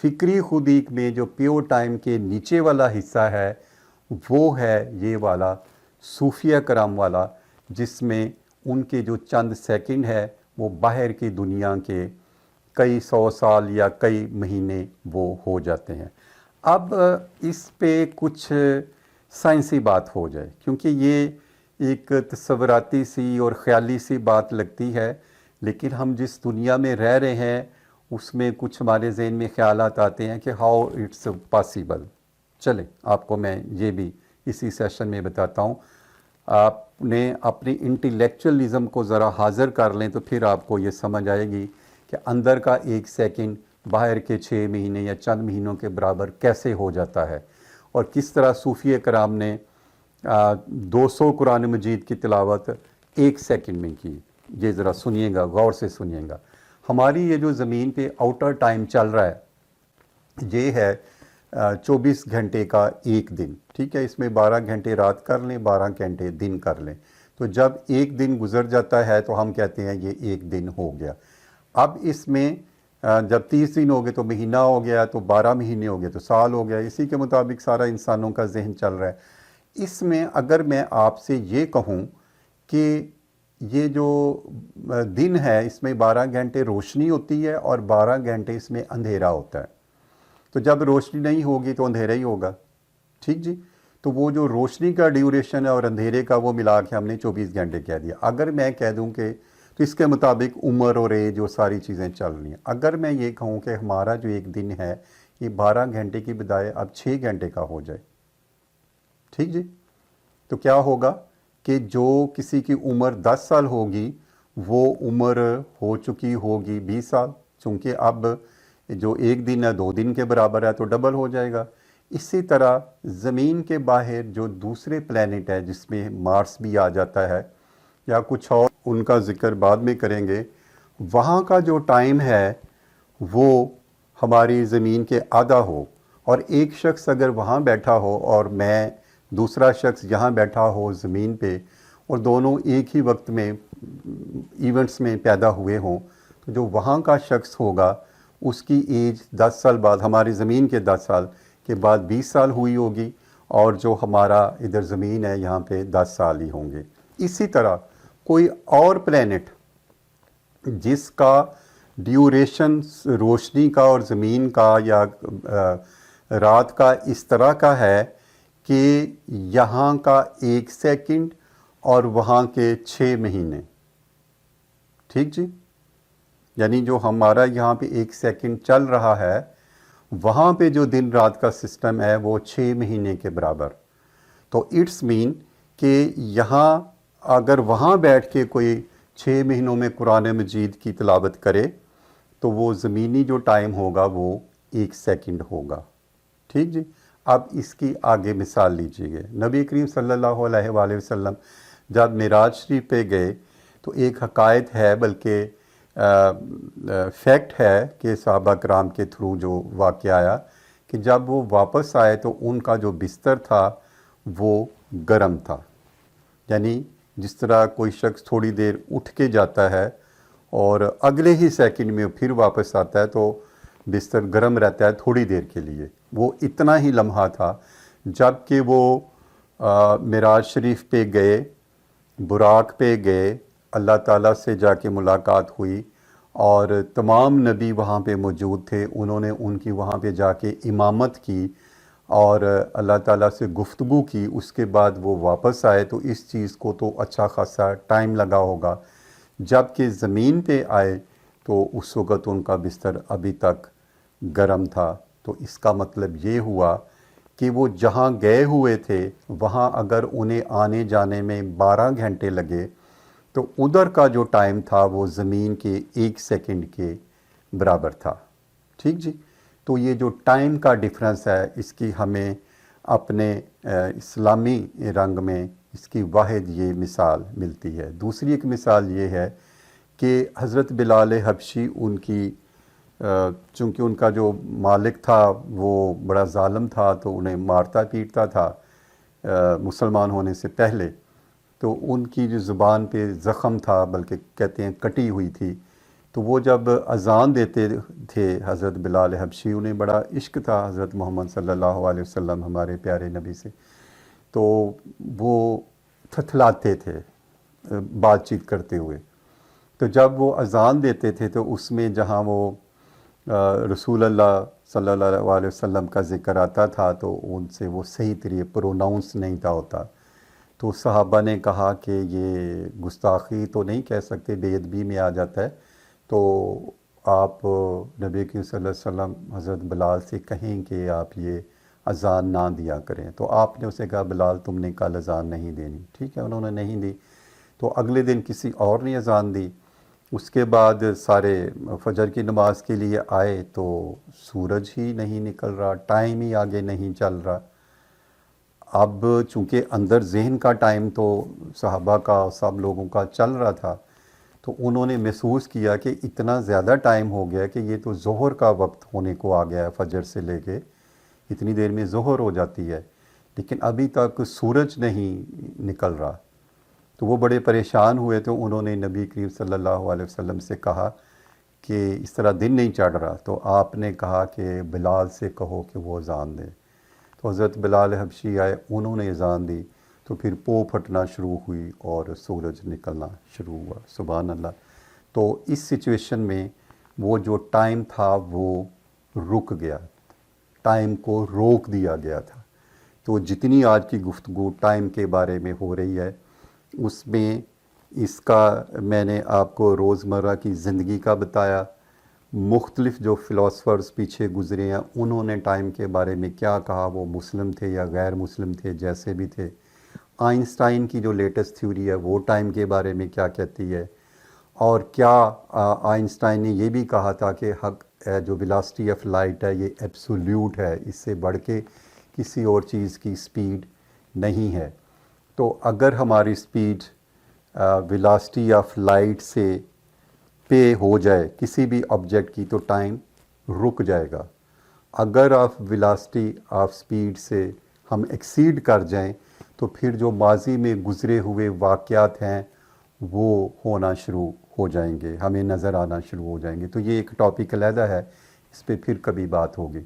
فکری خودی میں جو پیور ٹائم کے نیچے والا حصہ ہے وہ ہے یہ والا صوفیہ کرام والا، جس میں ان کے جو چند سیکنڈ ہے وہ باہر کی دنیا کے کئی 100 سال یا کئی مہینے وہ ہو جاتے ہیں۔ اب اس پہ کچھ سائنسی بات ہو جائے، کیونکہ یہ ایک تصوراتی سی اور خیالی سی بات لگتی ہے، لیکن ہم جس دنیا میں رہ رہے ہیں اس میں کچھ ہمارے ذہن میں خیالات آتے ہیں کہ ہاؤ اٹس پاسبل۔ چلیں آپ کو میں یہ بھی اسی سیشن میں بتاتا ہوں۔ آپ نے اپنی انٹلیکچولیزم کو ذرا حاضر کر لیں تو پھر آپ کو یہ سمجھ آئے گی کہ اندر کا ایک سیکنڈ باہر کے 6 مہینے یا چند مہینوں کے برابر کیسے ہو جاتا ہے، اور کس طرح صوفیہ کرام نے 200 قرآن مجید کی تلاوت 1 سیکنڈ میں کی۔ یہ ذرا سنیے گا، غور سے سنیے گا۔ ہماری یہ جو زمین پہ آؤٹر ٹائم چل رہا ہے یہ ہے 24 گھنٹے کا ایک دن، ٹھیک ہے؟ اس میں 12 گھنٹے رات کر لیں، 12 گھنٹے دن کر لیں، تو جب ایک دن گزر جاتا ہے تو ہم کہتے ہیں یہ ایک دن ہو گیا۔ اب اس میں جب 30 دن ہو گئے تو مہینہ ہو گیا، تو 12 مہینے ہو گئے تو سال ہو گیا۔ اسی کے مطابق سارا انسانوں کا ذہن چل رہا ہے۔ اس میں اگر میں آپ سے یہ کہوں کہ یہ جو دن ہے اس میں 12 گھنٹے روشنی ہوتی ہے اور 12 گھنٹے اس میں اندھیرا ہوتا ہے، تو جب روشنی نہیں ہوگی تو اندھیرا ہی ہوگا، ٹھیک جی؟ تو وہ جو روشنی کا ڈیوریشن ہے اور اندھیرے کا وہ ملا کے ہم نے 24 گھنٹے کہہ دیا۔ اگر میں کہہ دوں کہ تو اس کے مطابق عمر اور ایج وہ ساری چیزیں چل رہی ہیں۔ اگر میں یہ کہوں کہ ہمارا جو ایک دن ہے یہ 12 گھنٹے کی بجائے اب 6 گھنٹے کا ہو جائے، ٹھیک جی؟ تو کیا ہوگا کہ جو کسی کی عمر 10 سال ہوگی وہ عمر ہو چکی ہوگی 20 سال، چونکہ اب جو ایک دن ہے 2 دن کے برابر ہے تو ڈبل ہو جائے گا۔ اسی طرح زمین کے باہر جو دوسرے پلینٹ ہے جس میں مارس بھی آ جاتا ہے یا کچھ اور، ان کا ذکر بعد میں کریں گے، وہاں کا جو ٹائم ہے وہ ہماری زمین کے آدھا ہو، اور ایک شخص اگر وہاں بیٹھا ہو اور میں دوسرا شخص یہاں بیٹھا ہو زمین پہ، اور دونوں ایک ہی وقت میں ایونٹس میں پیدا ہوئے ہوں، تو جو وہاں کا شخص ہوگا اس کی ایج 10 سال بعد، ہماری زمین کے 10 سال کے بعد 20 سال ہوئی ہوگی، اور جو ہمارا ادھر زمین ہے یہاں پہ 10 سال ہی ہوں گے۔ اسی طرح کوئی اور پلینٹ جس کا ڈیوریشن روشنی کا اور زمین کا یا رات کا اس طرح کا ہے کہ یہاں کا 1 سیکنڈ اور وہاں کے 6 مہینے، ٹھیک جی؟ یعنی جو ہمارا یہاں پہ 1 سیکنڈ چل رہا ہے وہاں پہ جو دن رات کا سسٹم ہے وہ 6 مہینے کے برابر۔ تو اٹس مین کہ یہاں اگر وہاں بیٹھ کے کوئی 6 مہینوں میں قرآن مجید کی تلاوت کرے تو وہ زمینی جو ٹائم ہوگا وہ 1 سیکنڈ ہوگا، ٹھیک جی؟ اب اس کی آگے مثال لیجیے گے۔ نبی کریم صلی اللہ علیہ وآلہ وسلم جب معراج شریف پہ گئے تو ایک حقائق ہے، بلکہ فیکٹ ہے کہ صحابہ کرام کے تھرو جو واقعہ آیا کہ جب وہ واپس آئے تو ان کا جو بستر تھا وہ گرم تھا۔ یعنی جس طرح کوئی شخص تھوڑی دیر اٹھ کے جاتا ہے اور اگلے ہی سیکنڈ میں پھر واپس آتا ہے تو بستر گرم رہتا ہے تھوڑی دیر کے لیے، وہ اتنا ہی لمحہ تھا۔ جب کہ وہ معراج شریف پہ گئے، براق پہ گئے، اللہ تعالیٰ سے جا کے ملاقات ہوئی اور تمام نبی وہاں پہ موجود تھے، انہوں نے ان کی وہاں پہ جا کے امامت کی اور اللہ تعالیٰ سے گفتگو کی۔ اس کے بعد وہ واپس آئے تو اس چیز کو تو اچھا خاصا ٹائم لگا ہوگا۔ جب کہ زمین پہ آئے تو اس وقت ان کا بستر ابھی تک گرم تھا۔ تو اس کا مطلب یہ ہوا کہ وہ جہاں گئے ہوئے تھے وہاں اگر انہیں آنے جانے میں 12 گھنٹے لگے تو ادھر کا جو ٹائم تھا وہ زمین کے 1 سیکنڈ کے برابر تھا، ٹھیک جی؟ تو یہ جو ٹائم کا ڈفرنس ہے اس کی ہمیں اپنے اسلامی رنگ میں اس کی واحد یہ مثال ملتی ہے۔ دوسری ایک مثال یہ ہے کہ حضرت بلال حبشی ان کی چونکہ ان کا جو مالک تھا وہ بڑا ظالم تھا تو انہیں مارتا پیٹتا تھا مسلمان ہونے سے پہلے، تو ان کی جو زبان پہ زخم تھا، بلکہ کہتے ہیں کٹی ہوئی تھی، تو وہ جب اذان دیتے تھے حضرت بلال حبشی، انہیں بڑا عشق تھا حضرت محمد صلی اللہ علیہ وسلم ہمارے پیارے نبی سے، تو وہ تھتھلاتے تھے بات چیت کرتے ہوئے. تو جب وہ اذان دیتے تھے تو اس میں جہاں وہ رسول اللہ صلی اللہ علیہ وسلم کا ذکر آتا تھا تو ان سے وہ صحیح طریقے پروناؤنس نہیں تھا ہوتا. تو صحابہ نے کہا کہ یہ گستاخی تو نہیں کہہ سکتے، بے ادبی میں آ جاتا ہے، تو آپ نبی کریم صلی اللہ علیہ وسلم حضرت بلال سے کہیں کہ آپ یہ اذان نہ دیا کریں. تو آپ نے اسے کہا بلال تم نے کل اذان نہیں دینی. ٹھیک ہے، انہوں نے نہیں دی. تو اگلے دن کسی اور نے اذان دی. اس کے بعد سارے فجر کی نماز کے لیے آئے تو سورج ہی نہیں نکل رہا، ٹائم ہی آگے نہیں چل رہا. اب چونکہ اندر ذہن کا ٹائم تو صحابہ کا سب لوگوں کا چل رہا تھا، تو انہوں نے محسوس کیا کہ اتنا زیادہ ٹائم ہو گیا کہ یہ تو ظہر کا وقت ہونے کو آ گیا ہے، فجر سے لے کے اتنی دیر میں ظہر ہو جاتی ہے، لیکن ابھی تک سورج نہیں نکل رہا. تو وہ بڑے پریشان ہوئے، تو انہوں نے نبی کریم صلی اللہ علیہ وسلم سے کہا کہ اس طرح دن نہیں چڑھ رہا. تو آپ نے کہا کہ بلال سے کہو کہ وہ اذان دے. تو حضرت بلال حبشی آئے، انہوں نے اذان دی، تو پھر پو پھٹنا شروع ہوئی اور سورج نکلنا شروع ہوا. سبحان اللہ. تو اس سچویشن میں وہ جو ٹائم تھا وہ رک گیا، ٹائم کو روک دیا گیا تھا. تو جتنی آج کی گفتگو ٹائم کے بارے میں ہو رہی ہے، اس میں اس کا میں نے آپ کو روزمرہ کی زندگی کا بتایا، مختلف جو فلاسفرز پیچھے گزرے ہیں انہوں نے ٹائم کے بارے میں کیا کہا، وہ مسلم تھے یا غیر مسلم تھے، جیسے بھی تھے. آئنسٹائن کی جو لیٹسٹ تھیوری ہے وہ ٹائم کے بارے میں کیا کہتی ہے، اور کیا آئنسٹائن نے یہ بھی کہا تھا کہ حق جو ویلاسٹی آف لائٹ ہے یہ ایبسولیوٹ ہے، اس سے بڑھ کے کسی اور چیز کی سپیڈ نہیں ہے. تو اگر ہماری سپیڈ ویلاسٹی آف لائٹ سے پے ہو جائے کسی بھی آبجیکٹ کی تو ٹائم رک جائے گا. اگر آپ ویلاسٹی آف سپیڈ سے ہم ایکسیڈ کر جائیں تو پھر جو ماضی میں گزرے ہوئے واقعات ہیں وہ ہونا شروع ہو جائیں گے، ہمیں نظر آنا شروع ہو جائیں گے. تو یہ ایک ٹاپک علیحدہ ہے، اس پہ پھر کبھی بات ہوگی.